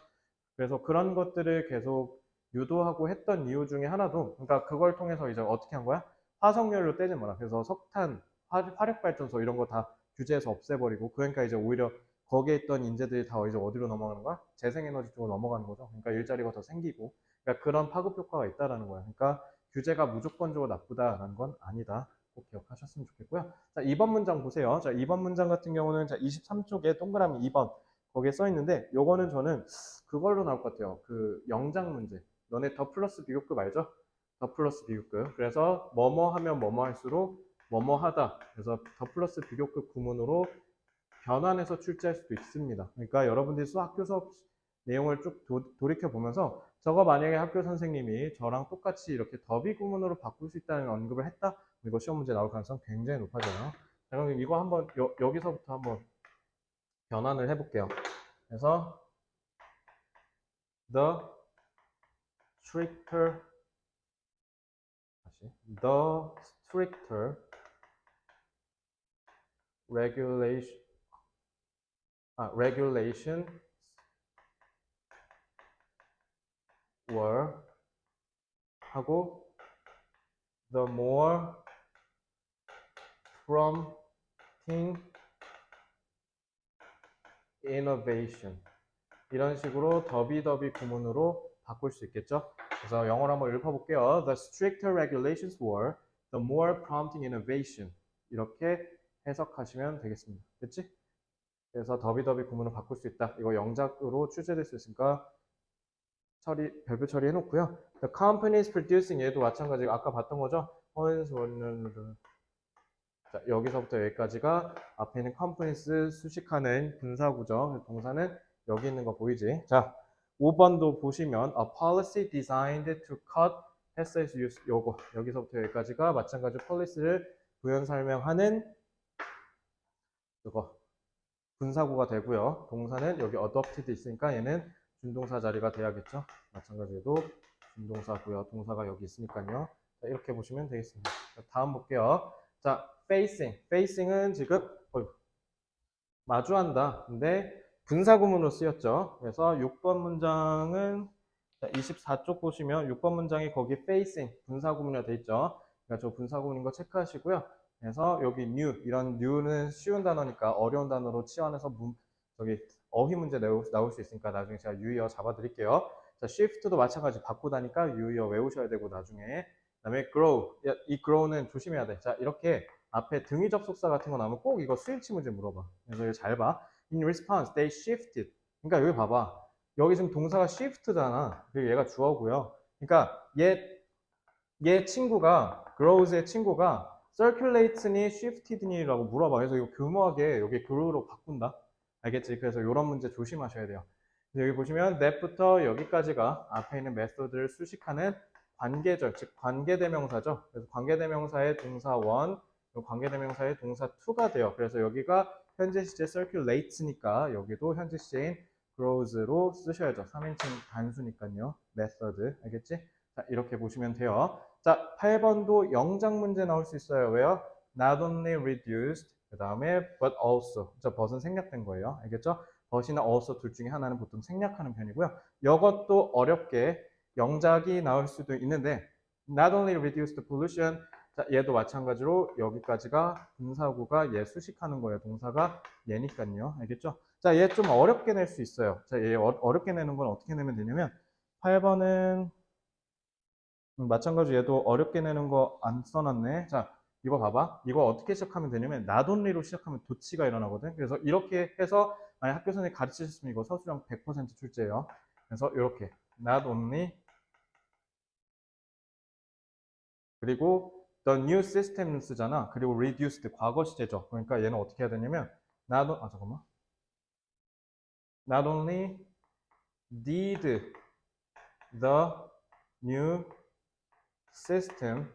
그래서 그런 것들을 계속 유도하고 했던 이유 중에 하나도, 그러니까 그걸 통해서 이제 어떻게 한 거야? 화석연료 떼지 마라. 그래서 석탄, 화력발전소 이런 거 다 규제해서 없애버리고, 그러니까 이제 오히려 거기에 있던 인재들이 다 이제 어디로 넘어가는 거야? 재생에너지 쪽으로 넘어가는 거죠. 그러니까 일자리가 더 생기고, 그러니까 그런 파급 효과가 있다라는 거야. 그러니까 규제가 무조건적으로 나쁘다라는 건 아니다. 꼭 기억하셨으면 좋겠고요. 자, 2번 문장 보세요. 자, 2번 문장 같은 경우는 자, 23쪽에 동그라미 2번 거기에 써 있는데, 요거는 저는 그걸로 나올 것 같아요. 그 영장 문제. 너네 더 플러스 비교급 알죠? 더 플러스 비교급. 그래서 뭐뭐 하면 뭐뭐 할수록 뭐뭐 하다. 그래서 더 플러스 비교급 구문으로 변환해서 출제할 수도 있습니다. 그러니까 여러분들이 학교 수업 내용을 쭉 돌이켜 보면서 저거 만약에 학교 선생님이 저랑 똑같이 이렇게 더비 구문으로 바꿀 수 있다는 언급을 했다? 이거 시험 문제 나올 가능성 굉장히 높아져요. 자, 그럼 이거 한번 여기서부터 한번 변환을 해볼게요. 그래서 the stricter the stricter regulations were 하고 the more prompting innovation 이런 식으로 더비더비 구문으로 바꿀 수 있겠죠. 그래서 영어로 한번 읽어볼게요. The stricter regulations were the more prompting innovation 이렇게 해석하시면 되겠습니다. 됐지? 그래서 더비더비 구문을 바꿀 수 있다. 이거 영작으로 출제될 수 있으니까 별표 처리해 놓고요. The company is producing 얘도 마찬가지고 아까 봤던 거죠. 자, 여기서부터 여기까지가 앞에 있는 companies 수식하는 분사구죠. 동사는 여기 있는 거 보이지? 자, 5번도 보시면 a policy designed to cut 했어야지 요거 여기서부터 여기까지가 마찬가지 policy를 부연 설명하는 그거 분사구가 되고요. 동사는 여기 adopted 있으니까 얘는 준동사 자리가 돼야겠죠. 마찬가지로 준동사고요. 동사가 여기 있으니까요. 자, 이렇게 보시면 되겠습니다. 자, 다음 볼게요. 자, facing은 지금 마주한다. 근데 분사구문으로 쓰였죠. 그래서 6번 문장은 24쪽 보시면 6번 문장이 거기 facing 분사구문이라 돼 있죠. 그러니까 저 분사구문인 거 체크하시고요. 그래서 여기 new 이런 new는 쉬운 단어니까 어려운 단어로 치환해서 저기 어휘 문제 나올 수 있으니까 나중에 제가 유의어 잡아드릴게요. 자, shift도 마찬가지 바꾸다니까 유의어 외우셔야 되고 나중에 그다음에 grow 이 grow는 조심해야 돼. 자, 이렇게 앞에 등위 접속사 같은 거 나오면 꼭 이거 수일치 문제 물어봐. 그래서 이거 잘 봐. In response, they shifted. 그러니까 여기 봐봐. 여기 지금 동사가 shift잖아. 그리고 얘가 주어고요. 그러니까 얘 친구가 grows의 친구가 circulates니 shifted니라고 물어봐. 그래서 이거 교묘하게 여기 grow로 바꾼다. 알겠지? 그래서 이런 문제 조심하셔야 돼요. 여기 보시면 that부터 여기까지가 앞에 있는 method를 수식하는 관계절, 즉 관계대명사죠. 그래서 관계대명사의 동사 1, 관계대명사의 동사 2가 돼요. 그래서 여기가 현재 시제 circulates니까 여기도 현재 시제인 grows로 쓰셔야죠. 3인칭 단수니까요. method, 알겠지? 자, 이렇게 보시면 돼요. 자, 8번도 영작 문제 나올 수 있어요. 왜요? Not only reduced, 그 다음에 but also. 저 but은 생략된 거예요. 알겠죠? but이나 also 둘 중에 하나는 보통 생략하는 편이고요. 이것도 어렵게 영작이 나올 수도 있는데 not only reduced pollution, 자, 얘도 마찬가지로 여기까지가 분사구가 얘 수식하는 거예요. 동사가 얘니까요. 알겠죠? 자, 얘 좀 어렵게 낼 수 있어요. 자, 얘 어렵게 내는 건 어떻게 내면 되냐면 8번은 마찬가지로 얘도 어렵게 내는 거 안 써놨네. 자, 이거 봐봐. 이거 어떻게 시작하면 되냐면 not only로 시작하면 도치가 일어나거든. 그래서 이렇게 해서 만약 학교 선생님이 가르치셨으면 이거 서술형 100% 출제예요. 그래서 이렇게 not only 그리고 the new system 쓰잖아. 그리고 reduced 과거 시제죠. 그러니까 얘는 어떻게 해야 되냐면 not only did the new system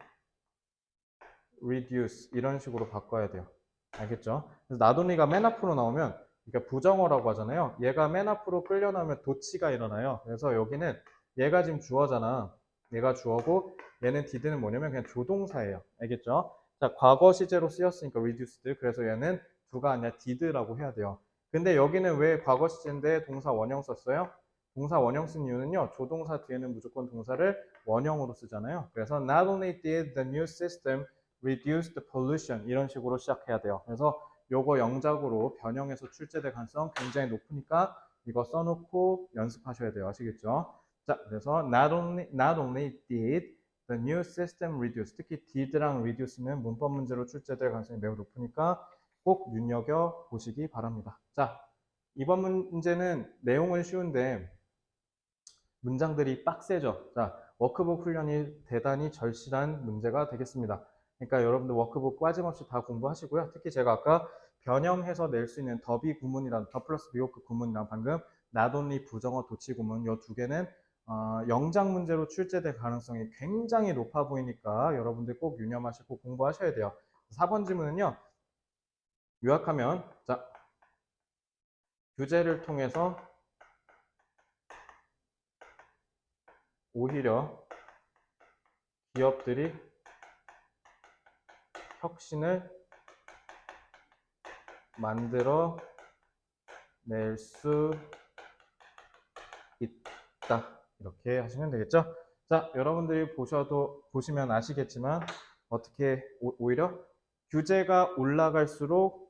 reduce 이런 식으로 바꿔야 돼요. 알겠죠? 그래서 not only가 맨 앞으로 나오면 그러니까 부정어라고 하잖아요. 얘가 맨 앞으로 끌려 나오면 도치가 일어나요. 그래서 여기는 얘가 지금 주어잖아. 얘가 주어고 얘는 did는 뭐냐면 그냥 조동사예요. 알겠죠? 자, 과거 시제로 쓰였으니까 reduced. 그래서 얘는 do가 아니라 did라고 해야 돼요. 근데 여기는 왜 과거 시제인데 동사 원형 썼어요? 동사 원형 쓴 이유는요. 조동사 뒤에는 무조건 동사를 원형으로 쓰잖아요. 그래서 not only did the new system reduce the pollution 이런 식으로 시작해야 돼요. 그래서 요거 영작으로 변형해서 출제될 가능성 굉장히 높으니까 이거 써놓고 연습하셔야 돼요. 아시겠죠? 자, 그래서 not only did the new system reduce 특히 did랑 reduce는 문법 문제로 출제될 가능성이 매우 높으니까 꼭 눈여겨 보시기 바랍니다. 자, 이번 문제는 내용은 쉬운데 문장들이 빡세죠. 자, 워크북 훈련이 대단히 절실한 문제가 되겠습니다. 그러니까 여러분들 워크북 빠짐없이 다 공부하시고요. 특히 제가 아까 변형해서 낼 수 있는 더비 구문이랑 더 플러스 비호크 구문이랑 방금 나돈리 부정어 도치 구문 이 두 개는 영장 문제로 출제될 가능성이 굉장히 높아 보이니까 여러분들 꼭 유념하시고 공부하셔야 돼요. 4번 질문은요. 요약하면 자, 규제를 통해서 오히려 기업들이 혁신을 만들어 낼 수 있다. 이렇게 하시면 되겠죠? 자, 여러분들이 보시면 아시겠지만 어떻게 오히려 규제가 올라갈수록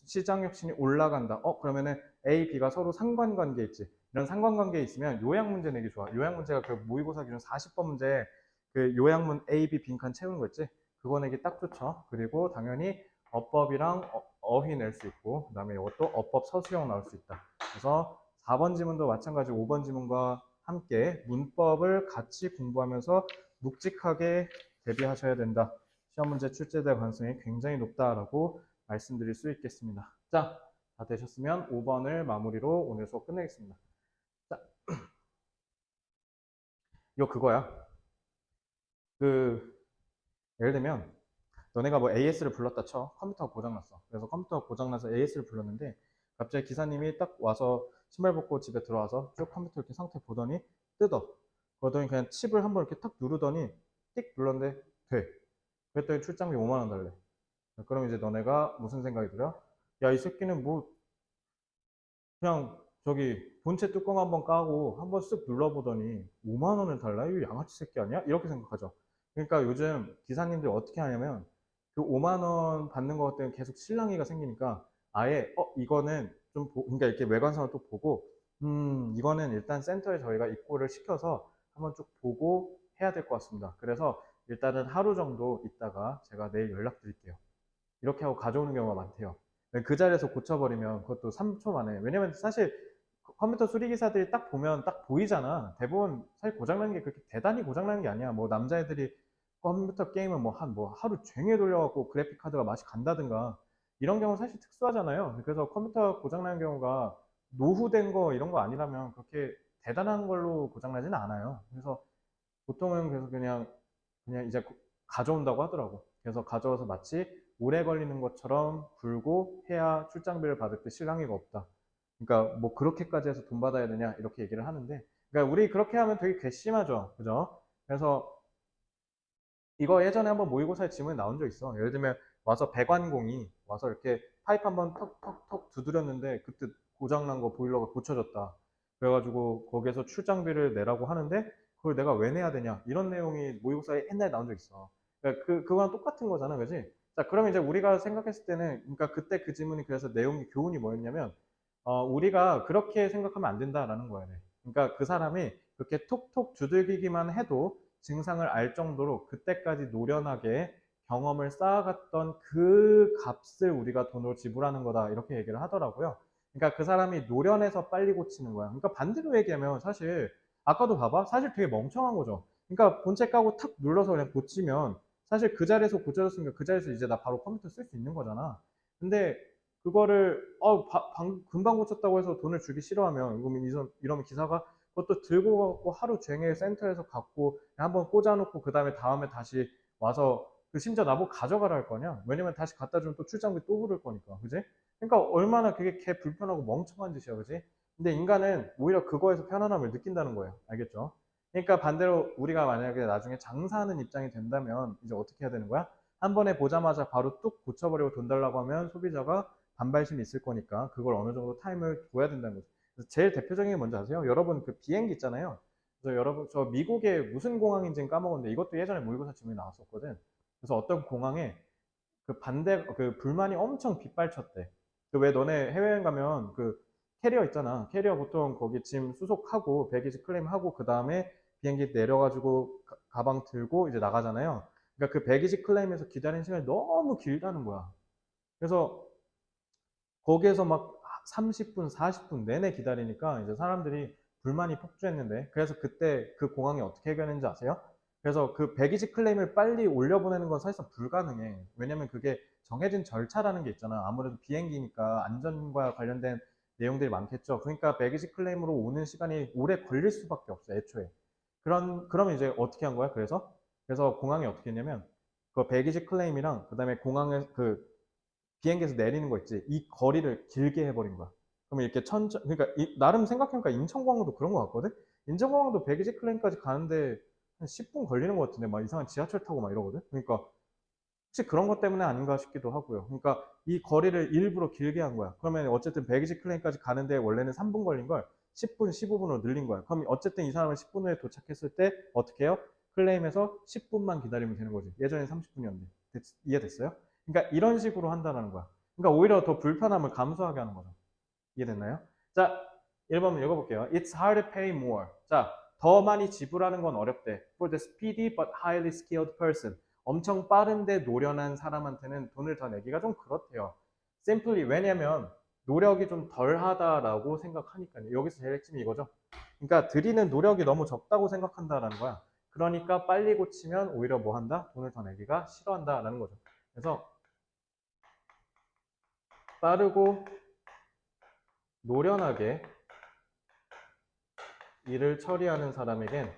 시장 혁신이 올라간다. 그러면은 A, B가 서로 상관관계 있지. 이런 상관관계 있으면 요약 문제 내기 좋아. 요약 문제가 그 모의고사 기준 40번 문제 그 요약문 A, B 빈칸 채우는 거 있지? 그거 내기 딱 좋죠. 그리고 당연히 어법이랑 어휘 낼 수 있고 그다음에 이것도 어법 서술형 나올 수 있다. 그래서 4번 지문도 마찬가지 5번 지문과 함께 문법을 같이 공부하면서 묵직하게 대비하셔야 된다. 시험 문제 출제될 가능성이 굉장히 높다라고 말씀드릴 수 있겠습니다. 자, 다 되셨으면 5번을 마무리로 오늘 수업 끝내겠습니다. 자, 이거 그거야. 예를 들면 너네가 뭐 AS를 불렀다 쳐. 컴퓨터가 고장났어. 그래서 컴퓨터가 고장나서 AS를 불렀는데 갑자기 기사님이 딱 와서 신발 벗고 집에 들어와서 쭉 컴퓨터 이렇게 상태 보더니 뜯어. 그러더니 그냥 칩을 한번 이렇게 탁 누르더니 띡 눌렀는데 돼. 그랬더니 출장비 5만 원 달래. 그럼 이제 너네가 무슨 생각이 들어? 야, 이 새끼는 뭐 그냥 저기 본체 뚜껑 한번 까고 한번 쓱 눌러보더니 5만 원을 달라? 이거 양아치 새끼 아니야? 이렇게 생각하죠. 그러니까 요즘 기사님들 어떻게 하냐면 그 5만 원 받는 것 때문에 계속 실랑이가 생기니까 아예 이거는 좀 그러니까 이렇게 외관상을 또 보고 이거는 일단 센터에 저희가 입고를 시켜서 한번 쭉 보고 해야 될 것 같습니다. 그래서 일단은 하루 정도 있다가 제가 내일 연락드릴게요. 이렇게 하고 가져오는 경우가 많대요. 그 자리에서 고쳐버리면 그것도 3초 만에. 왜냐면 사실 컴퓨터 수리기사들이 딱 보면 딱 보이잖아. 대부분 사실 고장나는 게 그렇게 대단히 고장나는 게 아니야. 뭐 남자애들이 컴퓨터 게임을 뭐 하루 종일 돌려갖고 그래픽 카드가 맛이 간다든가 이런 경우 사실 특수하잖아요. 그래서 컴퓨터 고장나는 경우가 노후된 거 이런 거 아니라면 그렇게 대단한 걸로 고장나지는 않아요. 그래서 보통은 그래서 그냥 이제 가져온다고 하더라고. 그래서 가져와서 마치 오래 걸리는 것처럼 굴고 해야 출장비를 받을 때 실랑이가 없다. 그러니까 뭐 그렇게까지 해서 돈 받아야 되냐 이렇게 얘기를 하는데, 그러니까 우리 그렇게 하면 되게 괘씸하죠, 그죠? 그래서 이거 예전에 한번 모의고사에 질문이 나온 적 있어. 예를 들면 와서 배관공이 와서 이렇게 파이프 한번 턱턱턱 두드렸는데 그때 고장난 거 보일러가 고쳐졌다. 그래가지고 거기에서 출장비를 내라고 하는데 그걸 내가 왜 내야 되냐 이런 내용이 모의고사에 옛날에 나온 적 있어. 그러니까 그거랑 똑같은 거잖아, 그지? 자, 그러면 이제 우리가 생각했을 때는 그러니까 그때 그 질문이 그래서 내용이 교훈이 뭐였냐면 우리가 그렇게 생각하면 안 된다라는 거야. 그러니까 그 사람이 그렇게 톡톡 두들기기만 해도 증상을 알 정도로 그때까지 노련하게 경험을 쌓아갔던 그 값을 우리가 돈으로 지불하는 거다 이렇게 얘기를 하더라고요. 그러니까 그 사람이 노련해서 빨리 고치는 거야. 그러니까 반대로 얘기하면 사실 아까도 봐봐, 사실 되게 멍청한 거죠. 그러니까 본체 까고 탁 눌러서 그냥 고치면 사실 그 자리에서 고쳐졌으니까 그 자리에서 이제 나 바로 컴퓨터 쓸 수 있는 거잖아. 근데 그거를 금방 고쳤다고 해서 돈을 주기 싫어하면 이러면 기사가 그것도 들고 가고 하루 종일 센터에서 갖고 한번 꽂아놓고 그 다음에 다시 와서 심지어 나보고 가져가라 할 거냐? 왜냐면 다시 갖다 주면 또 출장비 또 부를 거니까, 그지? 그러니까 얼마나 그게 개 불편하고 멍청한 짓이야, 그지? 근데 인간은 오히려 그거에서 편안함을 느낀다는 거예요, 알겠죠? 그러니까 반대로 우리가 만약에 나중에 장사하는 입장이 된다면 이제 어떻게 해야 되는 거야? 한 번에 보자마자 바로 뚝 고쳐버리고 돈 달라고 하면 소비자가 반발심이 있을 거니까 그걸 어느 정도 타임을 둬야 된다는 거죠. 제일 대표적인 게 뭔지 아세요? 여러분 그 비행기 있잖아요. 그래서 여러분 저 미국의 무슨 공항인지는 까먹었는데 이것도 예전에 모의고사 질문이 나왔었거든. 그래서 어떤 공항에 그 불만이 엄청 빗발쳤대. 그 왜 너네 해외여행 가면 그 캐리어 있잖아. 캐리어 보통 거기 짐 수속하고 배기지 클레임하고 그 다음에 비행기 내려가지고 가방 들고 이제 나가잖아요. 그러니까 그 배기지 클레임에서 기다리는 시간이 너무 길다는 거야. 그래서 거기에서 막 30분, 40분 내내 기다리니까 이제 사람들이 불만이 폭주했는데 그래서 그때 그 공항이 어떻게 해결했는지 아세요? 그래서 그 백이직 클레임을 빨리 올려보내는 건 사실상 불가능해. 왜냐면 그게 정해진 절차라는 게 있잖아. 아무래도 비행기니까 안전과 관련된 내용들이 많겠죠. 그러니까 백이직 클레임으로 오는 시간이 오래 걸릴 수밖에 없어, 애초에. 그러면 이제 어떻게 한 거야? 그래서 공항이 어떻게 했냐면, 그 백이직 클레임이랑, 그 다음에 공항에, 비행기에서 내리는 거 있지. 이 거리를 길게 해버린 거야. 그러면 이렇게 그러니까 나름 생각해보니까 인천공항도 그런 거 같거든? 인천공항도 백이직 클레임까지 가는데 한 10분 걸리는 것 같은데, 막 이상한 지하철 타고 막 이러거든? 그러니까 혹시 그런 것 때문에 아닌가 싶기도 하고요. 그러니까 이 거리를 일부러 길게 한 거야. 그러면 어쨌든 백이직 클레임까지 가는데 원래는 3분 걸린 걸 10분, 15분으로 늘린 거야. 그럼 어쨌든 이 사람은 10분 후에 도착했을 때 어떻게 해요? 클레임에서 10분만 기다리면 되는 거지. 예전엔 30분이었는데. 이해됐어요? 그러니까 이런 식으로 한다는 거야. 그러니까 오히려 더 불편함을 감수하게 하는 거죠. 이해됐나요? 자, 1번 읽어볼게요. It's hard to pay more. 자, 더 많이 지불하는 건 어렵대. For the speedy but highly skilled person. 엄청 빠른데 노련한 사람한테는 돈을 더 내기가 좀 그렇대요. Simply 왜냐면 노력이 좀 덜하다라고 생각하니까요. 여기서 제일 핵심이 이거죠. 그러니까 들이는 노력이 너무 적다고 생각한다라는 거야. 그러니까 빨리 고치면 오히려 뭐 한다? 돈을 더 내기가 싫어한다라는 거죠. 그래서 빠르고 노련하게 일을 처리하는 사람에겐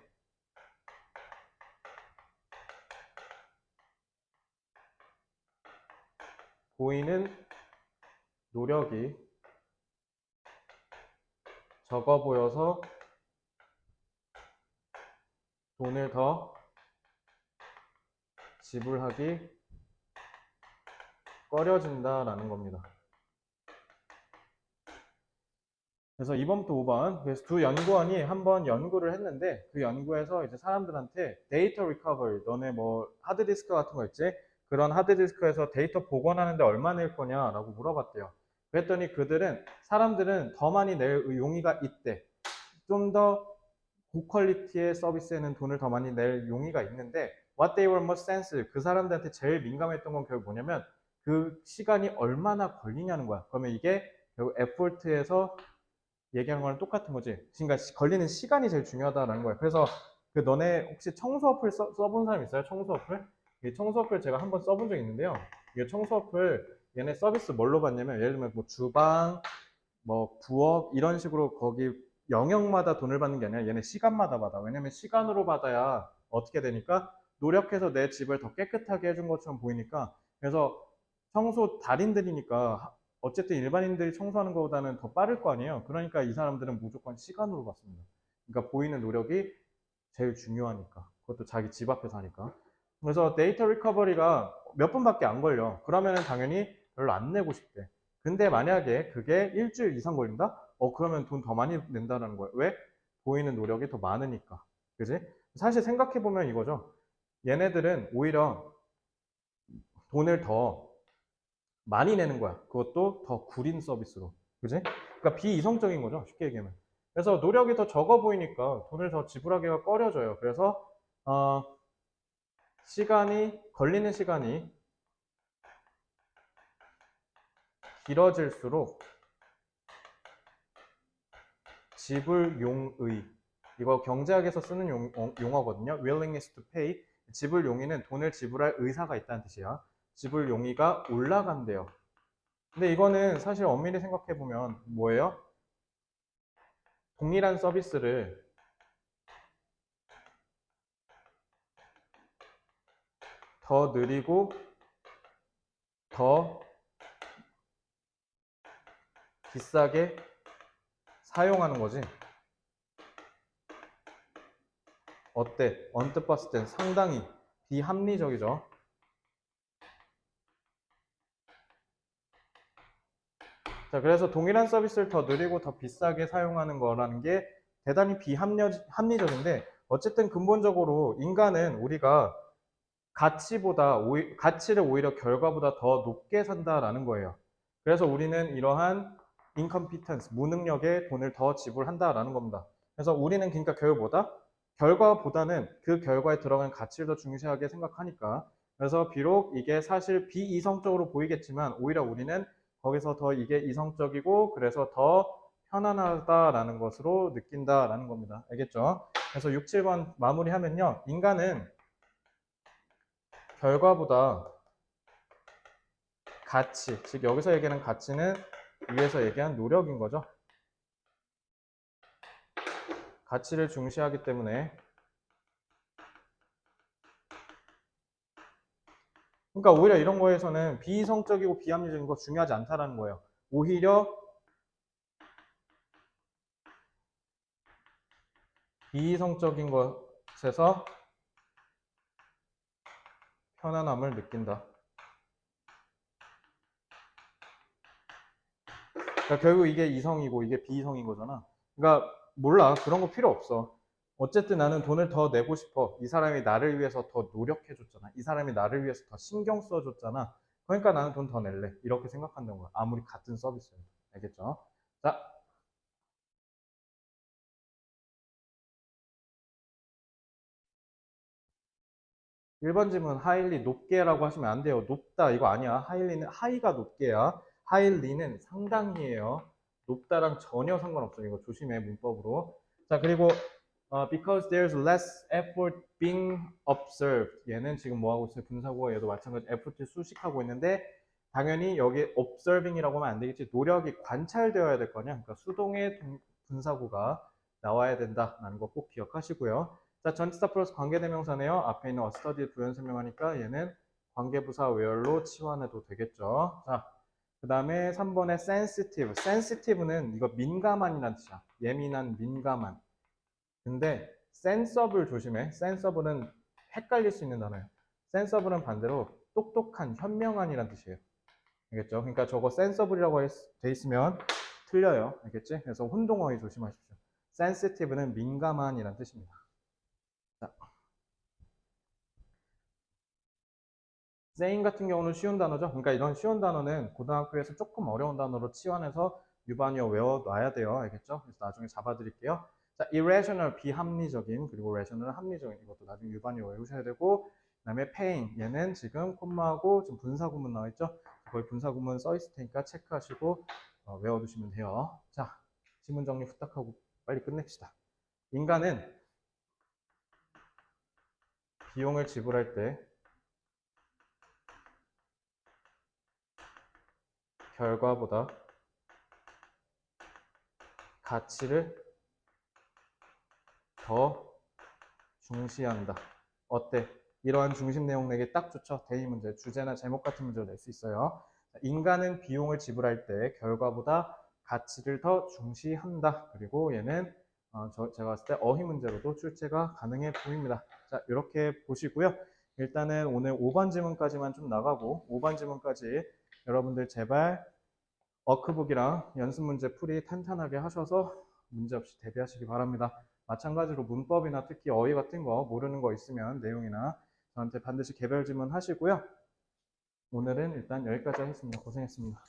보이는 노력이 적어 보여서 돈을 더 지불하기 꺼려진다라는 겁니다. 그래서 2번부터 5번, 그래서 두 연구원이 한번 연구를 했는데 그 연구에서 이제 사람들한테 데이터 리커버리, 너네 뭐 하드디스크 같은 거 있지? 그런 하드디스크에서 데이터 복원하는데 얼마 낼 거냐라고 물어봤대요. 그랬더니 사람들은 더 많이 낼 용의가 있대. 좀 더 고퀄리티의 서비스에는 돈을 더 많이 낼 용의가 있는데 what they were most sensitive, 그 사람들한테 제일 민감했던 건 결국 뭐냐면 그 시간이 얼마나 걸리냐는 거야. 그러면 이게 결국 에포트에서 얘기하는 거랑 똑같은 거지. 그러니까 걸리는 시간이 제일 중요하다라는 거야. 그래서 그 너네 혹시 청소 어플 써본 사람 있어요? 청소 어플? 이 청소 어플 제가 한번 써본 적 있는데요. 이 청소 어플 얘네 서비스 뭘로 받냐면 예를 들면 뭐 주방, 뭐 부엌 이런 식으로 거기 영역마다 돈을 받는 게 아니라 얘네 시간마다 받아. 왜냐면 시간으로 받아야 어떻게 되니까 노력해서 내 집을 더 깨끗하게 해준 것처럼 보이니까. 그래서 청소 달인들이니까 어쨌든 일반인들이 청소하는 것보다는 더 빠를 거 아니에요. 그러니까 이 사람들은 무조건 시간으로 받습니다. 그러니까 보이는 노력이 제일 중요하니까. 그것도 자기 집 앞에서 하니까. 그래서 데이터 리커버리가 몇 분밖에 안 걸려. 그러면은 당연히 별로 안 내고 싶대. 근데 만약에 그게 일주일 이상 걸린다? 그러면 돈 더 많이 낸다는 거예요. 왜? 보이는 노력이 더 많으니까. 그지? 사실 생각해보면 이거죠. 얘네들은 오히려 돈을 더 많이 내는 거야. 그것도 더 구린 서비스로. 그지? 그러니까 비이성적인 거죠. 쉽게 얘기하면. 그래서 노력이 더 적어 보이니까 돈을 더 지불하기가 꺼려져요. 그래서 걸리는 시간이 길어질수록 지불용의, 이거 경제학에서 쓰는 용어거든요. willingness to pay. 지불용의는 돈을 지불할 의사가 있다는 뜻이야. 지불용의가 올라간대요. 근데 이거는 사실 엄밀히 생각해보면 뭐예요? 동일한 서비스를 더 느리고 더 비싸게 사용하는 거지. 어때? 언뜻 봤을 땐 상당히 비합리적이죠. 자, 그래서 동일한 서비스를 더 느리고 더 비싸게 사용하는 거라는 게 대단히 비합리적인데 어쨌든 근본적으로 인간은 우리가 가치를 오히려 결과보다 더 높게 산다라는 거예요. 그래서 우리는 이러한 incompetence, 무능력에 돈을 더 지불한다라는 겁니다. 그래서 우리는 그러니까 결과보다는 그 결과에 들어간 가치를 더 중시하게 생각하니까. 그래서 비록 이게 사실 비이성적으로 보이겠지만 오히려 우리는 거기서 더 이게 이성적이고 그래서 더 편안하다라는 것으로 느낀다라는 겁니다. 알겠죠? 그래서 6, 7번 마무리하면요. 인간은 결과보다 가치, 즉 여기서 얘기하는 가치는 위에서 얘기한 노력인 거죠. 가치를 중시하기 때문에, 그러니까 오히려 이런 거에서는 비이성적이고 비합리적인 거 중요하지 않다라는 거예요. 오히려 비이성적인 것에서 편안함을 느낀다. 그러니까 결국 이게 이성이고 이게 비이성인 거잖아. 그러니까 몰라. 그런 거 필요 없어. 어쨌든 나는 돈을 더 내고 싶어. 이 사람이 나를 위해서 더 노력해줬잖아. 이 사람이 나를 위해서 더 신경 써줬잖아. 그러니까 나는 돈 더 낼래. 이렇게 생각한다는 거야. 아무리 같은 서비스여도. 알겠죠? 자, 1번 질문 하일리 높게라고 하시면 안 돼요. 높다 이거 아니야. 하일리는 하이가 높게야. 하일리는 상당히예요. 높다랑 전혀 상관없어요. 이거 조심해 문법으로. 자 그리고 because there's less effort being observed. 얘는 지금 뭐 하고 있어요? 분사구가 얘도 마찬가지 effort를 수식하고 있는데 당연히 여기 observing이라고 하면 안 되겠지. 노력이 관찰되어야 될 거냐. 그러니까 수동의 분사구가 나와야 된다라는 거 꼭 기억하시고요. 자, 전치사 플러스 관계대명사네요. 앞에 있는 study 부연 설명하니까 얘는 관계부사 where로 치환해도 되겠죠. 자, 그 다음에 3번에 sensitive. sensitive는 이거 민감한이라는 뜻이야. 예민한, 민감한. 근데 센서블 조심해. 센서블은 헷갈릴 수 있는 단어예요. 센서블은 반대로 똑똑한, 현명한이라는 뜻이에요. 알겠죠? 그러니까 저거 센서블이라고 돼 있으면 틀려요. 알겠지? 그래서 혼동어휘 조심하십시오. sensitive는 민감한이라는 뜻입니다. 자, saying 같은 경우는 쉬운 단어죠. 그러니까 이런 쉬운 단어는 고등학교에서 조금 어려운 단어로 치환해서 유반이어 외워놔야 돼요. 알겠죠? 그래서 나중에 잡아드릴게요. 자, irrational 비합리적인 그리고 rational 합리적인 이것도 나중에 유반이어 외우셔야 되고 그다음에 pain 얘는 지금 콤마하고 지금 분사구문 나와 있죠? 거기 분사구문 써 있을 테니까 체크하시고 외워두시면 돼요. 자, 지문 정리 후딱하고 빨리 끝냅시다. 인간은 비용을 지불할 때 결과보다 가치를 더 중시한다. 어때? 이러한 중심 내용 내기 딱 좋죠. 대의 문제, 주제나 제목 같은 문제를 낼 수 있어요. 인간은 비용을 지불할 때 결과보다 가치를 더 중시한다. 그리고 얘는 제가 봤을 때 어휘 문제로도 출제가 가능해 보입니다. 자, 이렇게 보시고요. 일단은 오늘 5번 질문까지만 좀 나가고 5번 질문까지 여러분들 제발 워크북이랑 연습 문제 풀이 탄탄하게 하셔서 문제없이 대비하시기 바랍니다. 마찬가지로 문법이나 특히 어휘 같은 거 모르는 거 있으면 내용이나 저한테 반드시 개별 질문 하시고요. 오늘은 일단 여기까지 하겠습니다. 고생했습니다.